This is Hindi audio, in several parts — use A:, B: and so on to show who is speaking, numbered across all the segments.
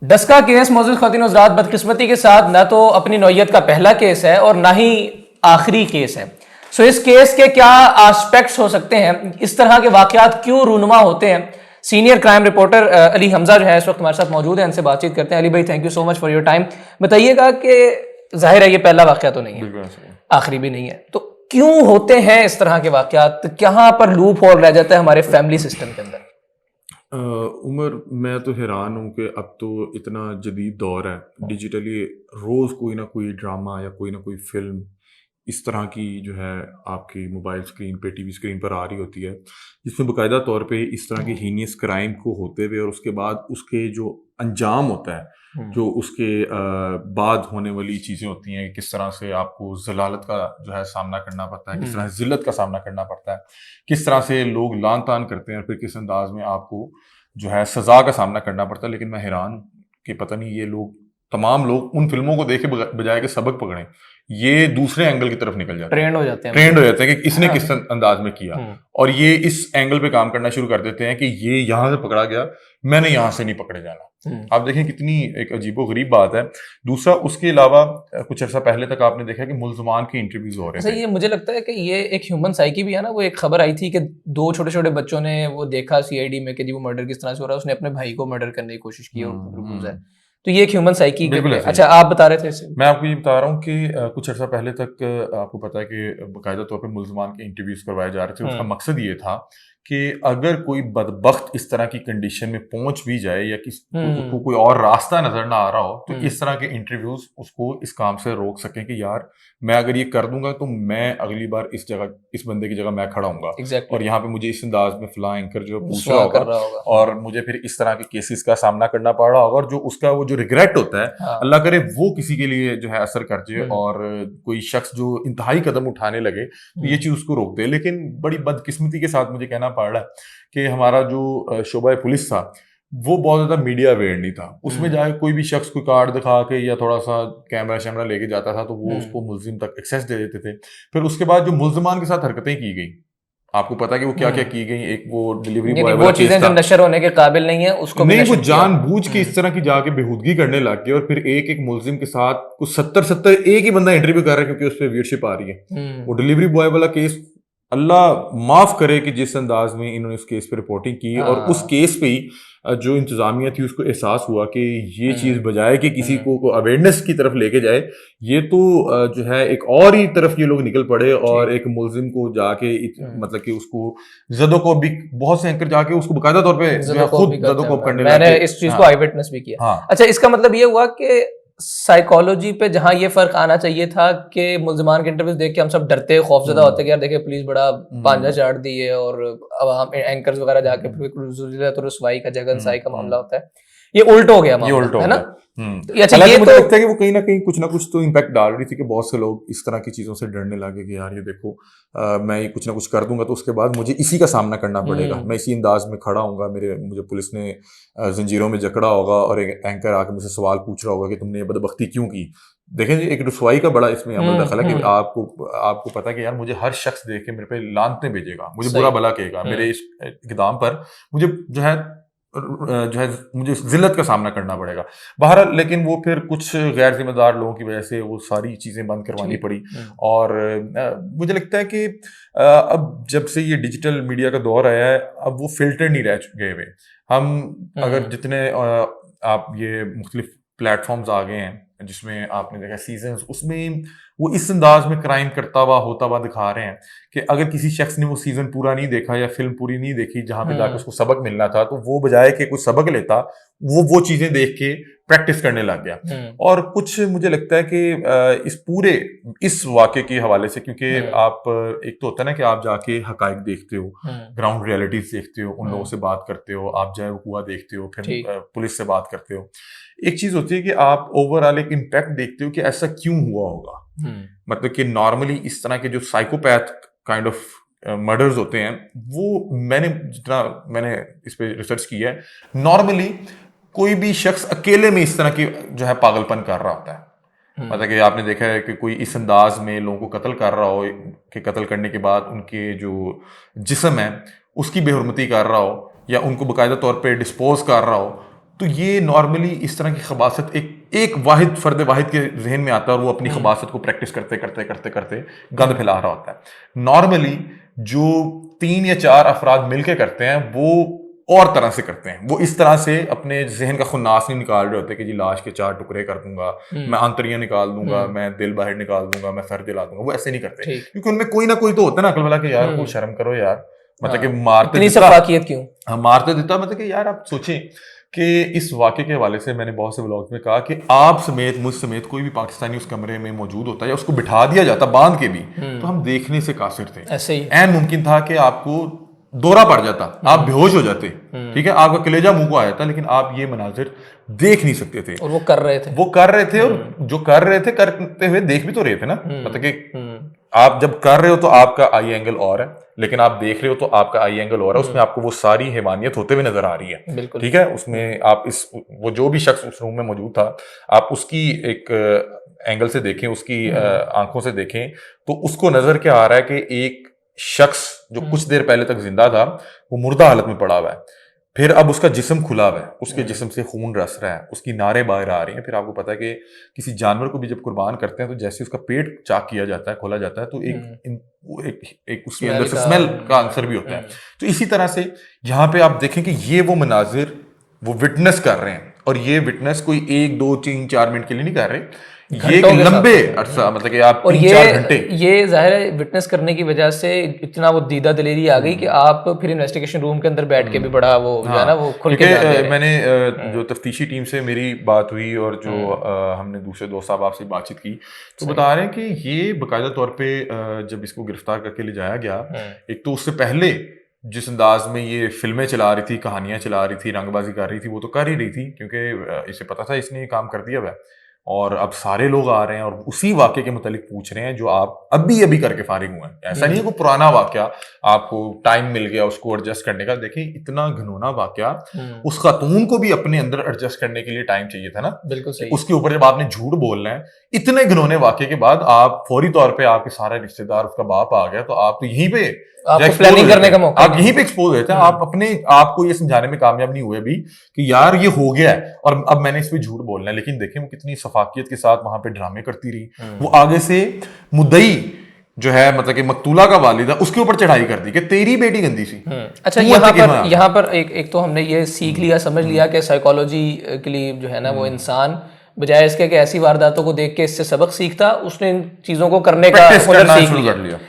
A: डस्का केस मौजूद ख़वातीन हज़रात, बदकिस्मती के साथ ना तो अपनी नौयत का पहला केस है और ना ही आखिरी केस है। सो इस केस के क्या आस्पेक्ट्स हो सकते हैं, इस तरह के वाक़यात क्यों रूनुमा होते हैं, senior crime reporter Ali Hamza जो है इस वक्त हमारे साथ मौजूद है, इनसे बातचीत करते हैं। अली भाई, thank you so much for your time. बताइएगा कि जाहिर है ये पहला वाक़या तो नहीं है, आखिरी भी नहीं है, तो क्यों होते हैं इस तरह के वाक़यात, कहाँ पर लूप होल रह जाता है हमारे फैमिली सिस्टम के अंदर?
B: उमर, मैं तो हैरान हूँ कि अब तो इतना जदीद दौर है, डिजिटली रोज़ कोई ना कोई ड्रामा या कोई ना कोई फ़िल्म इस तरह की जो है आपकी मोबाइल स्क्रीन पे, टीवी स्क्रीन पर आ रही होती है, जिसमें बाकायदा तौर पे इस तरह की हीनियस क्राइम को होते हुए और उसके बाद उसके जो अंजाम होता है, जो उसके बाद होने वाली चीज़ें होती हैं, किस तरह से आपको ज़लालत का जो है सामना करना पड़ता है, किस तरह से ज़िल्लत का सामना करना पड़ता है, किस तरह से लोग लान-तान करते हैं और फिर किस अंदाज़ में आपको जो है सज़ा का सामना करना पड़ता है। लेकिन मैं हैरान हूँ कि पता नहीं ये लोग, तमाम लोग उन फ़िल्मों को देखे बजाय के सबक पकड़ें, ये दूसरे एंगल की तरफ निकल जाते हैं।
A: ट्रेंड हो जाते हैं,
B: ट्रेंड हो जाते हैं कि इसने किस
A: हाँ।
B: अंदाज में किया, और ये इस एंगल पे काम करना शुरू कर देते हैं कि ये यहाँ से पकड़ा गया, मैंने यहाँ से नहीं पकड़े जाना। आप देखें कितनी एक अजीबो-गरीब बात है। दूसरा, उसके अलावा कुछ अर्सा पहले तक आपने देखा कि मुल्ज़मान के इंटरव्यूज़ हो रहे
A: अच्छा,
B: थे।
A: ये मुझे लगता है कि ये एक ह्यूमन साइकी भी है ना। वो एक खबर आई थी कि 2 छोटे-छोटे बच्चों ने वो देखा सीआईडी में कि जी वो मर्डर किस तरह से हो रहा है, उसने अपने भाई को मर्डर करने की कोशिश की और प्रपोज़ है। तो ये एक ह्यूमन साइकी के
B: बिल्कुल
A: पे।
B: ऐसे ही
A: अच्छा,
B: है।
A: आप बता रहे थे इसे?
B: मैं आपको ये बता रहा हूँ कि कुछ अर्सा पहले तक आपको पता है कि बाकायदा तौर पे मुल्ज़मान के इंटरव्यूज़ करवाए जा रहे थे। उसका मकसद ये था कि अगर कोई बदबख्त इस तरह की कंडीशन में पहुंच भी जाए या उसको कोई और रास्ता नजर ना आ रहा हो, तो इस तरह के इंटरव्यूज उसको इस काम से रोक सकें कि यार, मैं अगर ये कर दूंगा तो मैं अगली बार इस बंदे की जगह मैं खड़ा हूंगा,
A: एग्जैक्टली।
B: और यहाँ पे मुझे इस अंदाज में फला एंकर जो पूछ रहा
A: रुस्वा कर
B: होगा
A: रहा होगा।
B: और मुझे फिर इस तरह के केसेस का सामना करना पड़ रहा होगा, और जो उसका वो जो रिग्रेट होता है,
A: हाँ।
B: अल्लाह करे वो किसी के लिए जो है असर कर जाए और कोई शख्स जो इंतहाई कदम उठाने लगे तो ये चीज उसको रोक दे। लेकिन बड़ी बदकिस्मती के साथ मुझे कहना पड़ रहा है कि हमारा जो शोबा पुलिस था, वो बहुत ज़्यादा मीडिया अवेयर नहीं था। उसमें जाके कोई भी शख्स कोई कार्ड दिखा के या थोड़ा सा कैमरा शैमरा लेके जाता था तो वो उसको मुल्जिम तक एक्सेस दे देते थे। फिर उसके बाद जो मुल्जिमान के साथ हरकतें की गई, आपको पता है कि वो क्या क्या की गई। एक वो डिलीवरी बॉय
A: वो
B: वाला केस
A: चीजें जो
B: था,
A: नशर होने के काबिल नहीं है उसको भी
B: नहीं वो
A: नशर किया।
B: जानबूझ के इस तरह की जाके बेहूदगी करने लग गए, और फिर एक एक मुल्जिम के साथ कुछ 70 एक ही बंदा इंटरव्यू कर रहा है क्योंकि उस पर व्यूअरशिप आ रही है। वो डिलीवरी बॉय वाला केस, अल्लाह माफ करे कि जिस अंदाज में इन्होंने उस केस पे रिपोर्टिंग की, और उस केस पे ही जो इंतजामिया थी उसको एहसास हुआ कि ये चीज बजाय कि किसी को अवेयरनेस की तरफ लेके जाए, ये तो जो है एक और ही तरफ ये लोग निकल पड़े, और एक मुल्जिम को जाके मतलब कि उसको जदोकोप भी, बहुत से एंकर जाके उसको बकायदा तौर पे जो है खुद जदोकोप करने लगे।
A: मैंने इस चीज को आई विटनेस भी किया।
B: हाँ,
A: अच्छा, इसका मतलब ये हुआ कि साइकोलॉजी पे जहां ये फर्क आना चाहिए था कि मुल्जिमान के इंटरव्यूज देख के हम सब डरते खौफजदा होते कि यार देखिए पुलिस बड़ा पांजा चाट दी है, और अब हम एंकर्स वगैरह जाके फिर तो रसवाई का जगन साई का मामला होता है। ये उल्ट हो गया
B: ये उल्टा
A: मामला,
B: हो
A: है ना?
B: गया।
A: अच्छा,
B: हालांकि
A: ये
B: मुझे
A: तो
B: लगता है कि वो कहीं ना कहीं कुछ तो इम्पैक्ट डाल रही थी कि बहुत से लोग इस तरह की चीजों से डरने लगे कि यार ये देखो, मैं ये कुछ ना कुछ कर दूंगा तो उसके बाद मुझे इसी का सामना करना पड़ेगा, मैं इसी अंदाज में खड़ा हूंगा, मुझे पुलिस ने जंजीरों में जकड़ा होगा और एक एंकर आके मुझसे सवाल पूछ रहा होगा कि तुमने ये बदबख्ती क्यों की। देखें जी, एक रुसवाई का बड़ा इसमें अमल दखल है कि आपको पता है कि यार मुझे हर शख्स देख के मेरे पे लानतें भेजेगा, मुझे बुरा भला कहेगा, मेरे इस इक़दाम पर मुझे जो है मुझे जिल्लत का सामना करना पड़ेगा। बहरहाल, लेकिन वो फिर कुछ गैर जिम्मेदार लोगों की वजह से वो सारी चीज़ें बंद करवानी पड़ी, और मुझे लगता है कि अब जब से ये डिजिटल मीडिया का दौर आया है, अब वो फ़िल्टर नहीं रह गए हुए। हम अगर जितने आप ये मुख्तलिफ प्लेटफ़ॉर्म्स आ गए हैं, जिसमें आपने देखा सीज़न्स, उसमें वो इस अंदाज में क्राइम करता हुआ होता हुआ दिखा रहे हैं कि अगर किसी शख्स ने वो सीज़न पूरा नहीं देखा या फ़िल्म पूरी नहीं देखी जहाँ पे जाके उसको सबक मिलना था, तो वो बजाय कि कुछ सबक लेता, वो चीज़ें देख के प्रैक्टिस करने लग गया। और कुछ मुझे लगता है कि इस वाक़े के हवाले से, क्योंकि आप एक तो होता है ना कि आप जाके हक़ाइक़ देखते हो, ग्राउंड रियलिटीज़ देखते हो, उन लोगों से बात करते हो, आप जो है वो हुआ देखते हो, फिर पुलिस से बात करते हो। एक चीज़ होती है कि आप ओवरऑल एक इम्पैक्ट देखते हो कि ऐसा क्यों हुआ होगा। मतलब कि नॉर्मली इस तरह के जो साइकोपैथ काइंड ऑफ मर्डर्स होते हैं, वो जितना मैंने इस पे रिसर्च किया है, नॉर्मली कोई भी शख्स अकेले में इस तरह की जो है पागलपन कर रहा होता है। मतलब कि आपने देखा है कि कोई इस अंदाज में लोगों को कत्ल कर रहा हो कि कत्ल करने के बाद उनके जो जिस्म है उसकी बेहुरमती कर रहा हो, या उनको बाकायदा तौर पे डिस्पोज कर रहा हो, तो ये नॉर्मली इस तरह की खबासत एक वाहिद फर्द वाहिद के जहन में आता है और वो अपनी खबासत को प्रैक्टिस करते करते करते करते गंद फैला रहा होता है। नॉर्मली जो 3 या 4 अफराद मिलके करते हैं वो और तरह से करते हैं, वो इस तरह से अपने जहन का खुन्नास नहीं निकाल रहे होते कि जी लाश के 4 टुकड़े कर दूंगा, मैं आंतरियां निकाल दूंगा, मैं दिल बाहर निकाल दूंगा, मैं सर दिला दूंगा। वो ऐसे नहीं करते क्योंकि उनमें कोई ना कोई तो होता है ना अकल वाला कि यार को शर्म करो यार, मतलब कि मारते
A: इतनी सफाकियत क्यों?
B: हाँ, मारते देता, मतलब कि यार आप सोचें कि इस वाक़े के हवाले से मैंने बहुत से व्लॉग्स में कहा कि आप समेत मुझ समेत कोई भी पाकिस्तानी उस कमरे में मौजूद होता या उसको बिठा दिया जाता बांध के भी, तो हम देखने से कासिर थे।
A: ऐसे ही
B: ऐन मुमकिन था कि आपको दौरा पड़ जाता, आप बेहोश हो जाते, ठीक है, आपका कलेजा मुंह को आ जाता, लेकिन आप ये मनाजिर देख नहीं सकते थे।
A: और वो कर रहे थे
B: और जो कर रहे थे करते हुए देख भी तो रहे थे ना, मतलब कि आप जब कर रहे हो तो आपका आई एंगल और है, लेकिन आप देख रहे हो तो आपका आई एंगल और है, उसमें आपको वो सारी हैवानियत होते हुए नजर आ रही है, ठीक है। उसमें आप वो जो भी शख्स उस रूम में मौजूद था, आप उसकी एक एंगल से देखें, उसकी आंखों से देखें, तो उसको नजर क्या आ रहा है कि एक शख्स जो कुछ देर पहले तक जिंदा था वो मुर्दा हालत में पड़ा हुआ है, फिर अब उसका जिस्म खुला हुआ है, उसके जिस्म से खून रस रहा है, उसकी नारें बाहर आ रही हैं। फिर आपको पता है कि किसी जानवर को भी जब कुर्बान करते हैं तो जैसे उसका पेट चाक किया जाता है, खोला जाता है, तो एक उसके अंदर से स्मेल का आंसर भी होता है। तो इसी तरह से यहाँ पे आप देखें कि ये वो मनाजिर वो विटनेस कर रहे हैं, और ये विटनेस कोई 1 2 3 4 मिनट के लिए नहीं कर रहे, ये एक लंबे अरसा, मतलब कि आप 3-4 घंटे।
A: ये जाहिर है विटनेस करने की वजह से इतना वो दीदा दिलेरी आ गई कि आप फिर इन्वेस्टिगेशन रूम के अंदर बैठ के भी बड़ा वो जो है ना वो खुल के
B: मैंने जो तफ्तीशी टीम से मेरी बात हुई और जो हमने दूसरे दोस्त साहब आपसे बातचीत की, तो बता रहे हैं कि ये बाकायदा तौर पे जब इसको गिरफ्तार करके ले जाया गया, एक तो उससे पहले जिस अंदाज में ये फिल्में चला रही थी, कहानियां चला रही थी, रंगबाजी कर रही थी, वो तो कर ही रही थी क्योंकि इसे पता था इसने ये काम कर दिया हुआ है। और अब सारे लोग आ रहे हैं और उसी वाक्य के मुतालिक पूछ रहे हैं जो आप अभी करके फारिग हुए हैं। ऐसा नहीं है कोई पुराना वाक्या आपको टाइम मिल गया उसको एडजस्ट करने का। देखिए इतना घिनौना वाक्या, उस खातून को भी अपने अंदर एडजस्ट करने के लिए टाइम चाहिए था ना,
A: बिल्कुल सही।
B: उसके ऊपर जब आपने झूठ बोलना है, इतने घिनौने वाक्य के बाद आप फौरी तौर पे आपके सारे रिश्तेदार, उसका बाप आ गया, तो आप तो यहीं पे
A: आपको प्लानिंग करने का मौका,
B: आप यहीं पे एक्सपोज होते हैं। आप अपने आप को ये समझाने में कामयाब नहीं हुए अभी कि यार ये हो गया है और अब मैंने इस पे झूठ बोलना है। लेकिन देखें वो कितनी सफाकियत के साथ वहां पे ड्रामे करती रही। वो आगे से मुद्दई जो है, मतलब कि मकतूला का वालिद है, उसके ऊपर चढ़ाई कर दी कि तेरी बेटी गंदी सी।
A: अच्छा, यहाँ पर एक तो हमने ये सीख लिया, समझ लिया कि साइकोलॉजी के लिए जो है ना वो इंसान बजाय इसके कि ऐसी वारदातों को देख के इससे सबक सीखता, उसने इन चीजों को करने का सीख लिया।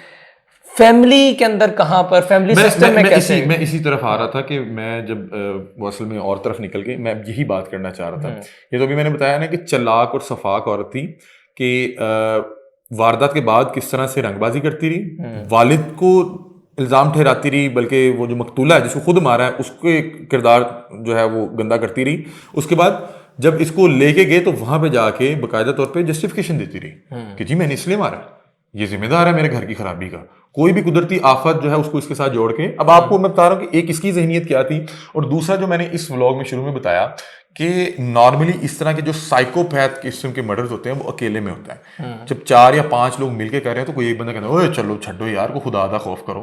A: फैमिली के अंदर कहाँ पर, फैमिली सिस्टम में कैसे?
B: मैं इसी तरफ आ रहा था कि मैं जब असल में और तरफ निकल गई, मैं यही बात करना चाह रहा था। ये तो अभी मैंने बताया ना कि चलाक और सफाक औरत थी कि वारदात के बाद किस तरह से रंगबाजी करती रही, वालिद को इल्ज़ाम ठहराती रही, बल्कि वो जो मकतूला है जिसको खुद मारा है उसके किरदार जो है वो गंदा करती रही। उसके बाद जब इसको लेके गए तो वहां पे जाके बाकायदा तौर पे जस्टिफिकेशन देती रही कि जी मैंने इसलिए मारा, ये जिम्मेदार है मेरे घर की खराबी का। कोई भी कुदरती आफत जो है उसको इसके साथ जोड़ के, अब आपको मैं बता रहा हूँ कि एक इसकी जहनियत क्या थी, और दूसरा जो मैंने इस व्लॉग में शुरू में बताया कि नॉर्मली इस तरह के जो साइकोपैथ किस्म के मर्डर्स होते हैं वो अकेले में होता है। जब 4 या 5 लोग मिलके कर रहे हैं तो कोई एक बंदा कहता है ओए चलो छड्डो यार को खुदा दा खौफ करो,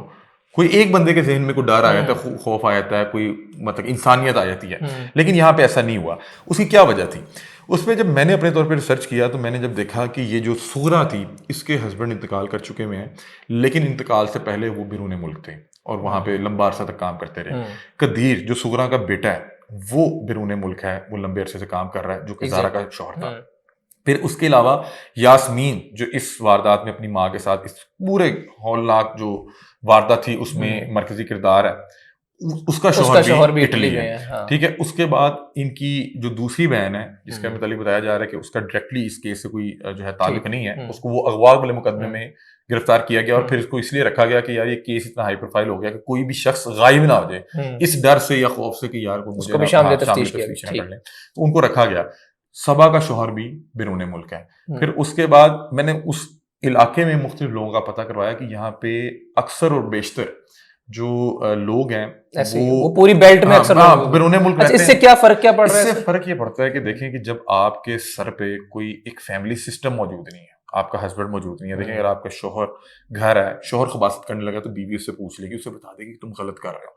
B: कोई एक बंदे के जहन में कोई डर आ जाता है, खौफ आ जाता है, कोई मतलब इंसानियत आ जाती है। लेकिन यहाँ पे ऐसा नहीं हुआ। उसकी क्या वजह थी? उसमें जब मैंने अपने तौर पे रिसर्च किया तो मैंने जब देखा कि ये जो सुगरा थी इसके हस्बैंड इंतकाल कर चुके हुए हैं, लेकिन इंतकाल से पहले वो बिरून मुल्क थे और वहां पे लंबा अरसा तक काम करते रहे। कदीर जो सुगरा का बेटा है वो बिरून मुल्क है, वो लंबे अरसे से काम कर रहा है, जो कि ज़ारा का शौहर था। फिर उसके अलावा यास्मीन जो इस वारदात में अपनी माँ के साथ इस पूरे हौलनाक जो वारदात थी उसमें मरकजी किरदार है, उसका शौहर भी इटली है। हाँ। ठीक है। उसके बाद इनकी जो दूसरी बहन है जिसका मतलब बताया जा रहा है कि उसका डायरेक्टली इस केस से कोई जो है ताल्लुक नहीं है, उसको वो अगवा वाले मुकदमे में गिरफ्तार किया गया और फिर इसको इसलिए रखा गया कि यार ये केस इतना हाई प्रोफाइल हो गया कि कोई भी शख्स गायब ना हो जाए, इस डर से या खौफ से कि यार को मुझे शामिल तफ्तीश कर लें, तो उनको रखा गया। सबा का शौहर भी बिरून मुल्क है। फिर उसके बाद मैंने उस इलाके में मुख्तलिफ लोगों का पता करवाया कि यहाँ पे अक्सर और बेशतर जो लोग हैं
A: वो पूरी बेल्ट में अक्सर
B: बिरून मुल्क रहते हैं।
A: इससे क्या फर्क क्या पड़ रहा है?
B: इससे फर्क ये पड़ता है कि देखें कि जब आपके सर पे कोई एक फैमिली सिस्टम मौजूद नहीं है, आपका हस्बैंड मौजूद नहीं है, देखें अगर आपका शौहर घर है, शौहर खबासत करने लगा तो बीवी उससे पूछ लेगी, उसे बता देगी कि तुम गलत कर रहे हो।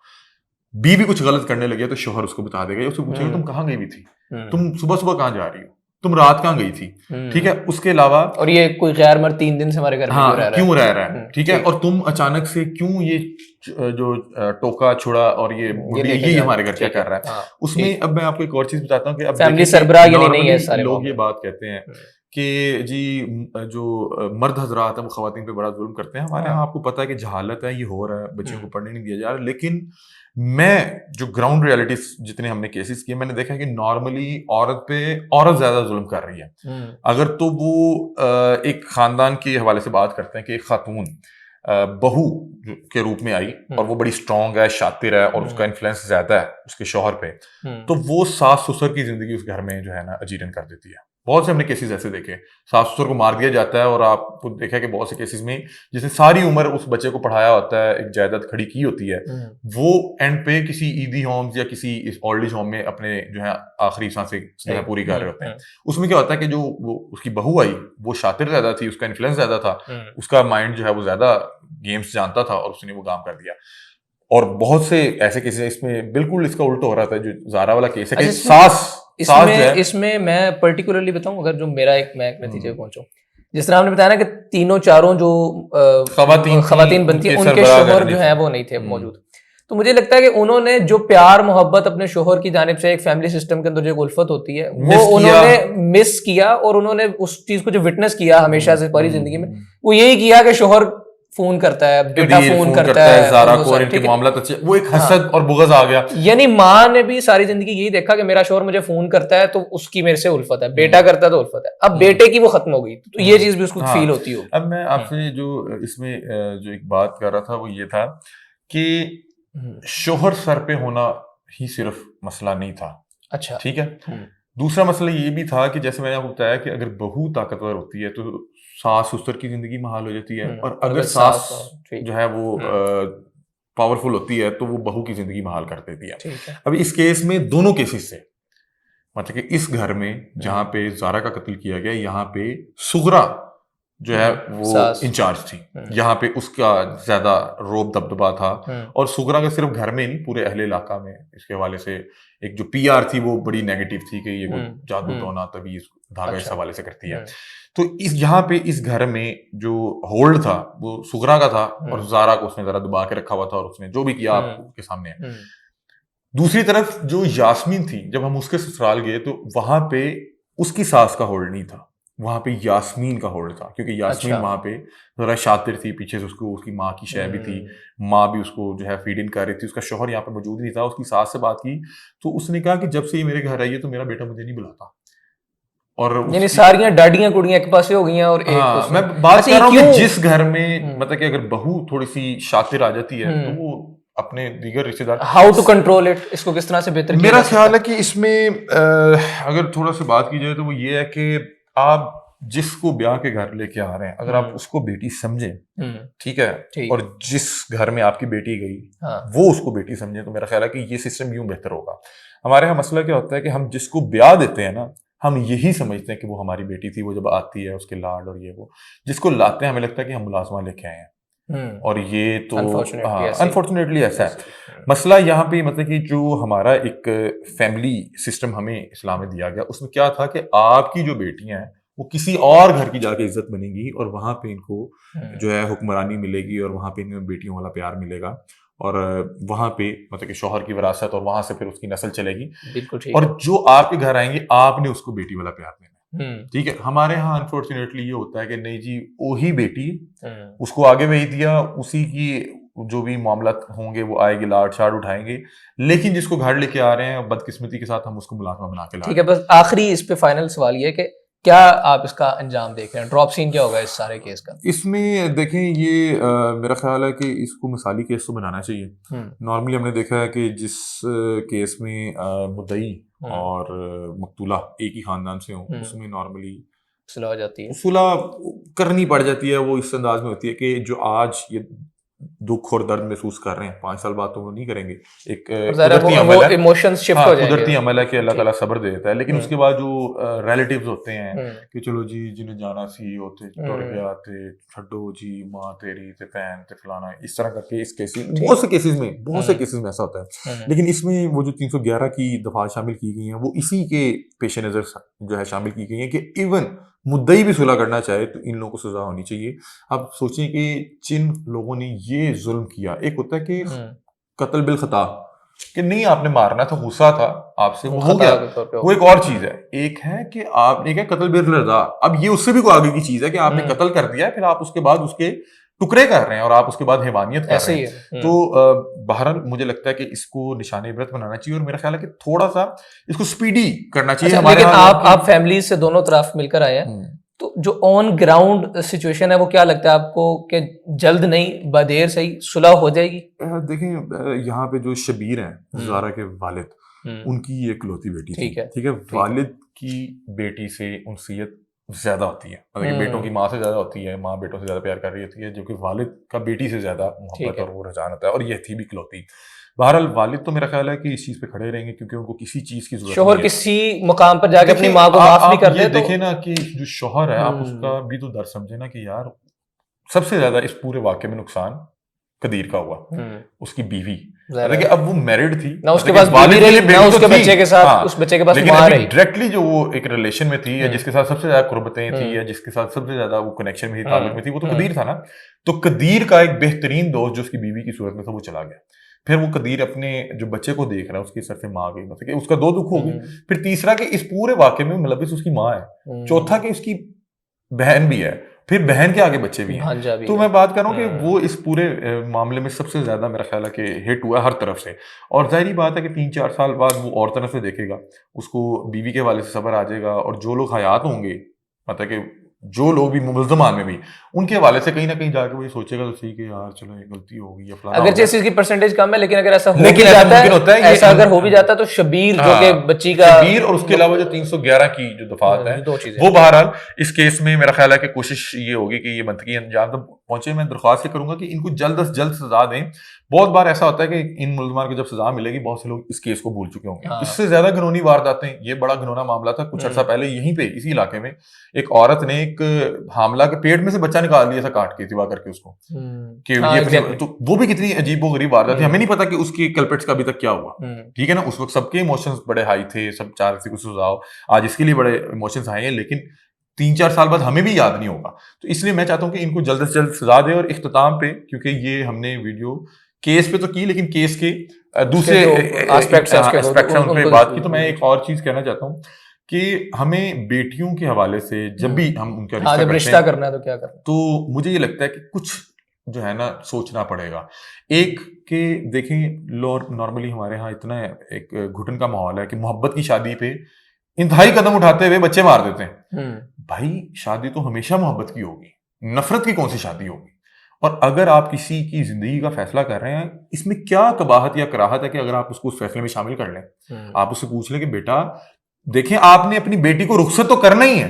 B: बीवी कुछ गलत करने लगे तो शोहर उसको बता देगा, उससे पूछेगा तुम कहाँ गई हुई थी, तुम सुबह सुबह कहाँ जा रही हो, तुम रात कहाँ गई थी, ठीक है। उसके अलावा
A: और ये कोई गैर मर्द 3 दिन से हमारे घर में
B: क्यों रह रहा है, ठीक है, और तुम अचानक से क्यों ये जो टोका छुड़ा और ये हमारे घर क्या कर रहा है। उसमें अब मैं आपको एक और चीज बताता हूँ कि अब
A: फैमिली सरबराह ये नहीं है सारे
B: लोग ये बात कहते हैं कि जी जो मर्द हजरात है वो खवातीन पे बड़ा जुल्म करते हैं। हमारे यहाँ आपको पता है कि जहालत है, ये हो रहा है, बच्चियों को पढ़ने नहीं दिया जा रहा। लेकिन मैं जो ग्राउंड रियलिटी जितने हमने केसेस किए, मैंने देखा है कि नॉर्मली औरत पे औरत ज्यादा जुल्म कर रही है। अगर तो वो एक खानदान के हवाले से बात करते हैं कि एक खातून बहू के रूप में आई और वो बड़ी स्ट्रांग है, शातिर है और उसका इन्फ्लुएंस ज्यादा है उसके शौहर पे, तो वो सास ससुर की जिंदगी उस घर में जो है ना अजीरन कर देती है। बहुत से हमने केसेस ऐसे देखे, सास ससुर को मार दिया जाता है और आपको देखा कि बहुत से केसेस में जिसने सारी उम्र उस बच्चे को पढ़ाया होता है, एक जायदाद खड़ी की होती है, वो एंड पे किसी ईदी होम्स या किसी ओल्ड एज होम में अपने जो है आखिरी सांसें जो है पूरी कर रहे होते हैं। उसमें क्या होता है कि जो वो उसकी बहू आई वो शातिर ज्यादा थी, उसका इन्फ्लुएंस ज्यादा था, उसका माइंड जो है वो ज्यादा गेम्स जानता था और उसने वो काम कर दिया। और बहुत से ऐसे केसेस इसमें बिल्कुल इसका उल्टा हो रहा था, जो ज़ारा वाला केस है कि
A: इसमें मैं पर्टिकुलरली बताऊं, अगर जो मैं एक नतीजे पे पहुंचूं, जिस तरह आपने बताया ना कि तीनों चारों जो खवातीन बनती है उनके शोहर जो है वो नहीं थे मौजूद, तो मुझे लगता है कि उन्होंने जो प्यार मोहब्बत अपने शोहर की जानिब से एक फैमिली सिस्टम के अंदर जो उल्फत होती है वो उन्होंने मिस किया, और उन्होंने उस चीज को जो विटनेस किया हमेशा से पूरी जिंदगी में, वो यही किया कि शोहर फोन करता है, बेटा फोन करता है, ज़ारा को इनके मामला अच्छे, वो एक हसद और बुग़्ज़ आ गया। यानी माँ ने भी सारी जिंदगी यही देखा कि मेरा शोहर मुझे फोन करता है तो उसकी मेरे से उल्फत है, बेटा करता है तो उल्फत है, अब बेटे की वो खत्म हो गई, तो ये चीज भी उसको फील होती हो।
B: अब मैं आपसे जो इसमें जो एक बात कर रहा था वो ये था कि शोहर सर पे होना ही सिर्फ मसला नहीं था,
A: अच्छा
B: ठीक है। दूसरा मसला ये भी था कि जैसे मैंने आपको बताया कि अगर बहू ताकतवर होती है तो सास ससुर की जिंदगी महाल हो जाती है, और अगर सास जो है वो पावरफुल होती है तो वो बहू की जिंदगी महाल कर देती है। अब इस केस में दोनों केसेस से मतलब कि इस घर में जहां पे ज़ारा का कत्ल किया गया, यहाँ पे सुगरा जो है वो इंचार्ज थी, यहाँ पे उसका ज्यादा रोब दबदबा था, और सुगरा का सिर्फ घर में नहीं पूरे अहले इलाका में इसके हवाले से एक जो पीआर थी वो बड़ी नेगेटिव थी कि ये कोई जादू टोना तभी धागा इस हवाले से करती है। तो इस यहाँ पे इस घर में जो होल्ड था वो सुगरा का था, और ज़ारा को उसने जरा दबा के रखा हुआ था, और उसने जो भी किया आपके सामने है। दूसरी तरफ जो यास्मीन थी, जब हम उसके ससुराल गए तो वहां पे उसकी सास का होल्ड नहीं था, वहां पे यास्मीन का होल्ड था, क्योंकि यास्मीन वहां पे जरा शातिर थी, पीछे से उसको उसकी माँ की शय भी थी, माँ भी उसको जो है फीड इन कर रही थी, उसका शौहर यहाँ पे मौजूद नहीं था। उसकी सास से बात की तो उसने कहा कि जब से ये मेरे घर आई है तो मेरा बेटा मुझे नहीं बुलाता, और
A: यानी सारियां डाडियां कुड़ियां एक पासे हो गई हैं और एक
B: मैं बात कर रहा हूँ कि जिस घर में मतलब कि अगर बहू थोड़ी सी शातिर आ जाती है तो वो अपने दीगर रिश्तेदार,
A: हाउ टू कंट्रोल इट, इसको किस तरह से बेहतर किया
B: मेरा ख्याल है कि इसमें अगर थोड़ा सी बात की जाए तो वो ये है कि आप जिसको ब्याह के घर लेके आ रहे हैं, अगर आप उसको बेटी समझें, ठीक है, और जिस घर में आपकी बेटी गई वो उसको बेटी समझे, तो मेरा ख्याल है कि ये सिस्टम यूं बेहतर होगा। हमारे यहाँ मसला क्या होता है कि हम जिसको ब्याह देते हैं ना, हम यही समझते हैं कि वो हमारी बेटी थी, वो जब आती है उसके लाड और ये वो, जिसको लाते हैं हमें लगता है कि हम मुलाजमा लेके आए हैं, और ये तो अनफॉर्चुनेटली ऐसा है। मसला यहाँ पे मतलब कि जो हमारा एक फैमिली सिस्टम हमें इस्लाम में दिया गया, उसमें क्या था कि आपकी जो बेटियां हैं वो किसी और घर की जाके इज्जत बनेगी, और वहां पे इनको जो है हुक्मरानी मिलेगी, और वहां पे इनको बेटियों वाला प्यार मिलेगा, और वहां पे मतलब कि शौहर की विरासत, और वहां से फिर उसकी नस्ल चलेगी।
A: बिल्कुल ठीक।
B: और जो आपके घर आएंगे आपने उसको बेटी वाला प्यार देना, ठीक है। हमारे यहाँ अनफॉर्चुनेटली ये होता है कि नहीं जी वही बेटी, उसको आगे भेज दिया, उसी की जो भी मामला होंगे वो आएगी, लाड शाड उठाएंगे, लेकिन जिसको घर लेके आ रहे हैं बदकिस्मती के साथ हम उसको मुलाजमा बना के ला रहे हैं।
A: ठीक है, बस आखिरी इस पे फाइनल सवाल ये है कि क्या आप इसका अंजाम देख रहे हैं, ड्रॉप सीन क्या होगा इस सारे केस का?
B: इसमें देखें ये मेरा ख्याल है कि इसको मिसाली केस तो बनाना चाहिए। नॉर्मली हमने देखा है कि जिस केस में मुद्दई और मकतूला एक ही खानदान से हों, उसमें नॉर्मली
A: सुलह हो जाती है,
B: सुलह करनी पड़ जाती है। वो इस अंदाज में होती है कि जो आज ये दुख और दर्द महसूस कर रहे हैं, 5 साल बाद तो वो नहीं करेंगे। एक
A: और ज़रा
B: कुदरती अमल है,
A: इमोशंस शिफ्ट
B: हाँ,
A: हो जाएंगे।
B: कुदरती अमल है कि अल्लाह ताला सब्र दे देता है। लेकिन उसके बाद जो रिलेटिव्स होते हैं
A: हम्म,
B: कि चलो जी जिन्हें जाना सी होते टुर
A: हम्म,
B: गया थे, छड्डो जी माँ तेरी ते भैन ते फलाना, इस तरह करके इस केसेस
A: ठीक।
B: बहुत से केसेस में
A: हम्म,
B: में ऐसा होता है। लेकिन इसमें वो जो 311 की दफा शामिल की गई हैं वो इसी के पेश नज़र जो है शामिल की गई हैं कि इवन मुद्दई भी सुलह करना चाहे तो इन लोगों को सजा होनी चाहिए। आप सोचें कि जिन लोगों ने ये जुल्म किया, एक होता है कि
A: हम्म,
B: कत्ल बिल खता कि नहीं आपने मारना था, गुस्सा था आपसे, वो हो
A: खता
B: गया,
A: के तौर पे हो
B: वो एक और चीज है। एक है कि आप एक है कत्ल बिल रजा, अब ये उससे भी कोई आगे की चीज है कि आपने कत्ल कर दिया है, फिर आप उसके बाद उसके टुकड़े कर रहे हैं और आप उसके बाद हैवानियत कर
A: ऐसे
B: रहे
A: ही
B: हैं।
A: है।
B: तो बहरहाल मुझे लगता है कि इसको निशाने इबरत बनाना चाहिए और मेरा ख्याल है कि थोड़ा सा इसको स्पीडी करना चाहिए।
A: अच्छा,
B: हमारे
A: लेकिन
B: यहाँ
A: आप फैमिली से दोनों तरफ मिलकर आए हैं, तो जो ऑन ग्राउंड सिचुएशन है वो क्या लगता है आपको कि जल्द नहीं बदेर सही सुलह हो जाएगी?
B: देखें यहाँ पे जो शबीर हैं ज़ारा के वालिद,
A: हम्म,
B: उनकी ये इकलौती बेटी थी,
A: ठीक है,
B: ठीक है। वालिद की बेटी से उनसीयत ज्यादा होती है, मतलब कि बेटों की माँ से ज्यादा होती है, माँ बेटों से ज्यादा प्यार कर रही होती है, जो कि वालिद का बेटी से ज्यादा
A: ठीक
B: मोहब्बत
A: है।
B: और वो रुझान होता है, और ये थी भी इकलौती। बहरहाल वालिद तो मेरा ख्याल है कि इस चीज पे खड़े रहेंगे क्योंकि उनको किसी चीज की जरूरत
A: शोहर
B: नहीं है।
A: किसी मुकाम पर जाके अपनी
B: देखिए,
A: माँ को माफ भी
B: आप
A: कर
B: ये
A: दे तो
B: देखें ना कि जो शोहर है, आप उसका भी तो दर्द समझे ना कि यार सबसे ज्यादा इस पूरे वाक्य में नुकसान कदीर का हुआ, उसकी बीवी।
A: ज़रा
B: देखिए अब वो मैरिड थी,
A: ना उसके
B: मतलब
A: पास
B: कि वालिद
A: बीवी
B: के
A: रही,
B: लिए
A: ना
B: बेटी तो
A: उसके
B: थी,
A: बच्चे के साथ
B: हाँ,
A: उस बच्चे के पास
B: लेकिन
A: माँ
B: अभी
A: रही।
B: डायरेक्टली जो वो एक रिलेशन में थी या जिसके साथ सबसे ज्यादा कुर्बतें थी या जिसके साथ सबसे ज्यादा वो कनेक्शन में थी, ताल्लुक में थी, वो तो कदीर था ना। तो कदीर का एक बेहतरीन दोस्त जो उसकी बीवी की सूरत में था वो चला गया। फिर वो कदीर अपने जो बच्चे को देख रहा है, उसके सर से माँ गई, मतलब कि उसका दो दुख हो गए। फिर तीसरा कि इस पूरे वाक्य में मुलविस उसकी माँ है, चौथा कि उसकी बहन भी है, फिर बहन के आगे बच्चे भी हैं।
A: भांजा भी
B: तो
A: है।
B: मैं बात कर रहा हूँ कि वो इस पूरे मामले में सबसे ज्यादा मेरा ख्याल है कि हिट हुआ हर तरफ से। और जाहिर बात है कि 3-4 साल बाद वो और तरफ से देखेगा, उसको बीवी के हवाले से सब्र आ जाएगा, और जो लोग हयात होंगे, मतलब कि जो लोग भी मुलजमान में भी, उनके हवाले से कहीं ना कहीं जाकर वो ये सोचेगा तो सही कि यार चलो ये गलती हो गई या फलाना हो
A: अगर
B: गया।
A: इसकी परसेंटेज कम है, लेकिन अगर ऐसा हो
B: लेकिन
A: भी
B: ऐसा
A: जाता
B: मुमकिन होता है,
A: है,
B: ये
A: ऐसा अगर हो भी जाता है तो शबीर जो कि बच्ची का
B: शबीर और उसके अलावा जो 311 की जो दफात है,
A: दो चीजें,
B: वो बहरहाल इस केस में मेरा ख्याल है कि कोशिश ये होगी कि ये मंतकी अंजाम तक पहुंचे। मैं दरख्वास्त ये करूंगा कि इनको जल्द से जल्द सजा दें। बहुत बार ऐसा होता है कि इन मुल्जमान को जब सजा मिलेगी, बहुत से लोग इस केस को भूल चुके होंगे। इससे ज्यादा घिनौनी वारदातें, ये बड़ा घिनौना मामला था कुछ अर्सा पहले यहीं पे इसी इलाके में एक औरत ने एक हामला के पेट में से बच्चा निकाल लिया था, काट के सिवा करके उसको, कि ये तो वो भी कितनी अजीब व गरीब वारदात थी। हमें नहीं पता कि उसकी कल्प्रिट्स का अभी तक क्या हुआ, ठीक है ना। उस वक्त सबके इमोशंस बड़े हाई थे, सब चाह रहे थे कुछ सुझाव, आज इसके लिए बड़े इमोशंस आए हैं, लेकिन 3-4 साल बाद हमें भी याद नहीं होगा। तो इसलिए मैं चाहता हूं कि इनको जल्द से जल्द सजा दे। और इख्तिताम पे, क्योंकि ये हमने वीडियो केस पे तो की, लेकिन केस के दूसरे एस्पेक्ट्स हैं उन पे बात की, तो मैं एक और चीज कहना चाहता हूँ कि हमें बेटियों के हवाले से जब भी हम उनका
A: रिश्ता करना है तो क्या करना,
B: तो मुझे ये लगता है कि कुछ जो है ना सोचना पड़ेगा। एक के देखें, नॉर्मली हमारे यहाँ इतना एक घुटन का माहौल है कि मोहब्बत की शादी पे इंतहाई कदम उठाते हुए बच्चे मार देते हैं। भाई शादी तो हमेशा मोहब्बत की होगी, नफरत की कौन सी शादी होगी। और अगर आप किसी की जिंदगी का फैसला कर रहे हैं, इसमें क्या कबाहत या कराहत है कि अगर आप उसको उस फैसले में शामिल कर लें। आप उससे पूछ लें कि बेटा देखें, आपने अपनी बेटी को रुखसत तो करना ही है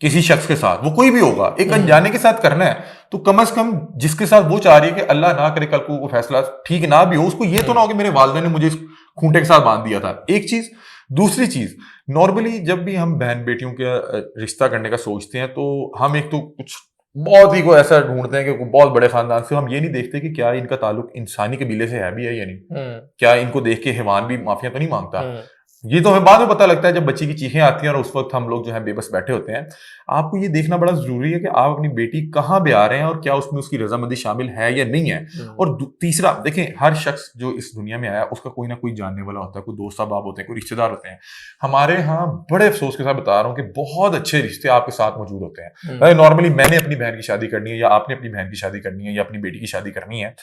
B: किसी शख्स के साथ, वो कोई भी होगा, एक अनजाने के साथ करना है, तो कम से कम जिसके साथ वो चाह रही है कि अल्लाह ना करे कल को वो फैसला ठीक ना भी हो, उसको ये तो ना हो कि मेरे वालिदा ने मुझे इस खूंटे के साथ बांध दिया था। एक चीज। दूसरी चीज, नॉर्मली जब भी हम बहन बेटियों का रिश्ता करने का सोचते हैं तो हम एक तो कुछ बहुत ही को ऐसा ढूंढते हैं कि बहुत बड़े खानदान से, हम ये नहीं देखते कि क्या इनका ताल्लुक इंसानी कबीले से है भी है या नहीं, क्या इनको देख के हैवान भी माफिया तो नहीं मांगता। ये तो हमें बाद में पता लगता है जब बच्ची की चीखें आती हैं और उस वक्त हम लोग जो है बेबस बैठे होते हैं। आपको ये देखना बड़ा जरूरी है कि आप अपनी बेटी कहाँ ब्याह रहे हैं और क्या उसमें उसकी रजामंदी शामिल है या नहीं है। और तीसरा, देखें, हर शख्स जो इस दुनिया में आया उसका कोई ना कोई जानने वाला होता है, कोई दोस्त अहबाब होते हैं, कोई रिश्तेदार होते हैं। हमारे यहाँ बड़े अफसोस के साथ बता रहा हूँ कि बहुत अच्छे रिश्ते आपके साथ मौजूद होते हैं। नॉर्मली मैंने अपनी बहन की शादी करनी है या आपने अपनी बहन की शादी करनी है या अपनी बेटी की शादी करनी है,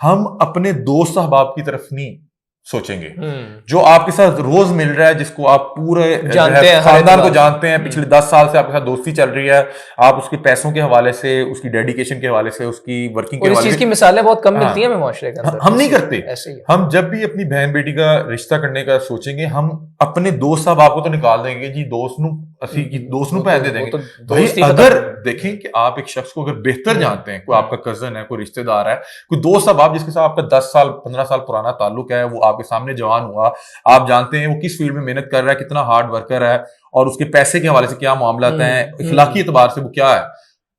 B: हम अपने दोस्त अहबाब की तरफ नहीं सोचेंगे। जो आपके साथ रोज मिल रहा है, जिसको आप पूरे जानते हैं, खानदान को जानते हैं, पिछले 10 साल से आपके साथ दोस्ती चल रही है, आप उसके पैसों के हवाले से, उसकी डेडिकेशन के हवाले से, उसकी वर्किंग के हवाले से,
A: की मिसालें बहुत कम मिलती हैं माशरे के अंदर।
B: हम नहीं करते। हम जब भी अपनी बहन बेटी का रिश्ता करने का सोचेंगे, हम अपने दोस्त साहब आपको तो निकाल देंगे जी, दोस्त नू असी की दोस्त नू पैसे दे देंगे। भाई अगर देखें कि आप एक शख्स को अगर बेहतर जानते हैं, कोई आपका कजन है, कोई रिश्तेदार है, कोई दोस्त साहब आप जिसके साथ आपका 10 साल 15 साल पुराना ताल्लुक है, वो आपके सामने जवान हुआ, आप जानते हैं वो किस फील्ड में मेहनत कर रहा है, कितना हार्ड वर्कर है और उसके पैसे के हवाले से क्या मामला है, इखलाकी एतबार से वो क्या है,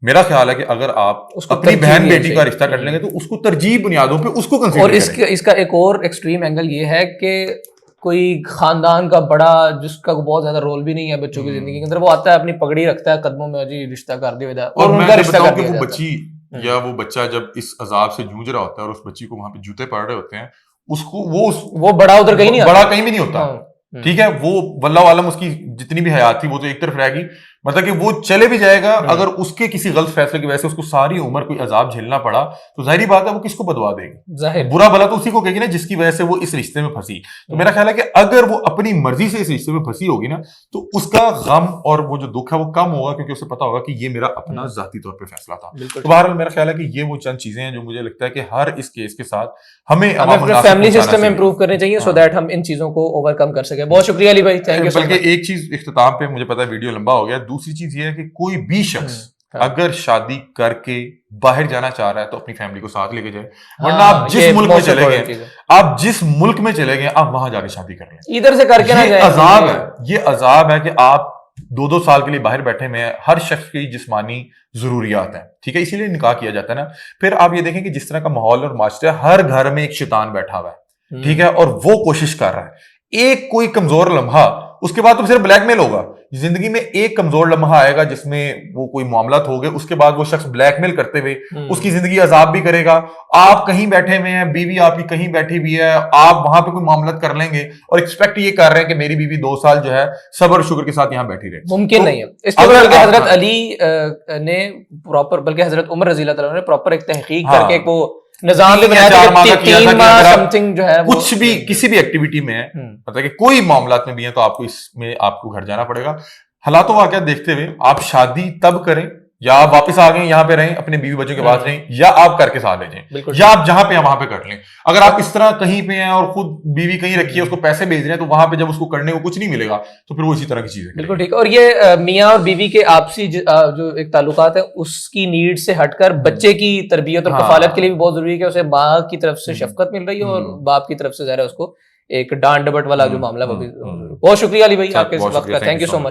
B: मेरा ख्याल है कि अगर आप अपनी बहन बेटी का रिश्ता कर लेंगे तो उसको तरजीह बुनियादों पे उसको कंसीडर
A: करें। और इसका एक और एक्सट्रीम एंगल ये है कि कोई खानदान का बड़ा जिसका बहुत ज्यादा रोल भी नहीं है बच्चों की जिंदगी के अंदर, वो आता है अपनी पगड़ी रखता है कदमों में, जी रिश्ता कर दिया जाए और उनका रिश्ता कर दिया जाता है।
B: बच्ची या वो बच्चा जब इस अजाब से जूझ रहा होता है और उस बच्ची को वहां पे जूते पड़ रहे होते हैं, उसको वो
A: बड़ा उधर कहीं नहीं,
B: बड़ा कहीं भी नहीं होता, ठीक है, वो वल्लाह आलम उसकी जितनी भी हयात थी वो तो एक तरफ रहेगी, मतलब कि वो चले भी जाएगा, अगर उसके किसी गलत फैसले की वजह से उसको सारी उम्र कोई अजाब झेलना पड़ा तो जाहिर बात है वो किसको बदवा देगी, बुरा भला तो उसी को कहेगी ना जिसकी वजह से वो इस रिश्ते में फंसी। तो मेरा ख्याल है कि अगर वो अपनी मर्जी से इस रिश्ते में फंसी होगी ना तो उसका गम और वो जो दुख है वो कम होगा, क्योंकि उसे पता होगा कि ये मेरा अपना जाती तौर पर फैसला था। तो बहरहाल मेरा ख्याल है कि ये वो चंद चीजें हैं जो मुझे लगता है कि हर इस केस के साथ हमें
A: फैमिली सिस्टम इंप्रूव करने चाहिए सो दैट हम इन चीजों को ओवरकम कर सके। बहुत शुक्रिया अली भाई, थैंक यू।
B: बल्कि एक चीज इख्तिताम पे, मुझे पता है वीडियो लंबा हो गया, दूसरी चीज ये है कि कोई भी शख्स अगर शादी करके बाहर जाना चाह रहा है तो अपनी फैमिली को साथ लेके जाए, वरना आप जिस मुल्क में चले गए, आप जिस मुल्क में चले गए आप वहां जाके शादी कर लें,
A: इधर से करके ना जाए।
B: अजाब है, ये अजाब है कि आप 2-2 साल के लिए बाहर बैठे में, हर शख्स की जिस्मानी जरूरियात है, ठीक है, इसीलिए निकाह किया जाता है ना। फिर आप ये देखें कि जिस तरह का माहौल और माशरा, हर घर में एक शैतान बैठा हुआ है, ठीक है, और वो कोशिश कर रहा है, एक कोई कमजोर लम्हा, उसके बाद तो सिर्फ ब्लैकमेल होगा, जिंदगी में एक कमजोर लम्हा आएगा जिसमें वो कोई मामला हो गए, उसके बाद वो शख्स ब्लैकमेल करते हुए उसकी जिंदगी अजाब भी करेगा। आप कहीं बैठे हुए हैं, बीवी आपकी कहीं बैठी हुई है, आप वहां पे कोई मामला कर लेंगे और एक्सपेक्ट ये कर रहे हैं कि मेरी बीवी 2 साल जो है सब्र और शुक्र के साथ यहाँ बैठी रहे,
A: मुमकिन नहीं है। इस पर बल्कि हजरत अली ने प्रॉपर, बल्कि हजरत उमर रज़ी अल्लाह तआला ने प्रॉपर एक तहकीक करके को निजाम बनाया था कि 3 माह समथिंग जो है
B: कुछ भी किसी भी एक्टिविटी में है, मतलब कि कोई मामलात में भी है तो आपको इसमें आपको घर जाना पड़ेगा। हालातों वाक़यात देखते हुए आप शादी तब करें, या आप वापस आ गए यहाँ पे रहें, अपने बीवी बच्चों के पास रहें, या आप करके साथ ले जाएं, या आप जहां पे हैं वहां पे कर लें। अगर आप इस तरह कहीं पे हैं और खुद बीवी कहीं रखी है, उसको पैसे भेज रहे हैं, तो वहां पे जब उसको करने को कुछ नहीं मिलेगा तो फिर वो इसी तरह की चीजें।
A: बिल्कुल ठीक है। और ये मियाँ और बीवी के आपसी जो एक ताल्लुकात है उसकी नीड से हटकर बच्चे की तरबियत और कफालत के लिए भी बहुत जरूरी है कि उसे माँ की तरफ से शफकत मिल रही है और बाप की तरफ से ज़ाहिर है उसको एक डांट डपट वाला जो मामला वो भी। बहुत शुक्रिया अली भाई आपके इस वक्त का, थैंक यू सो मच।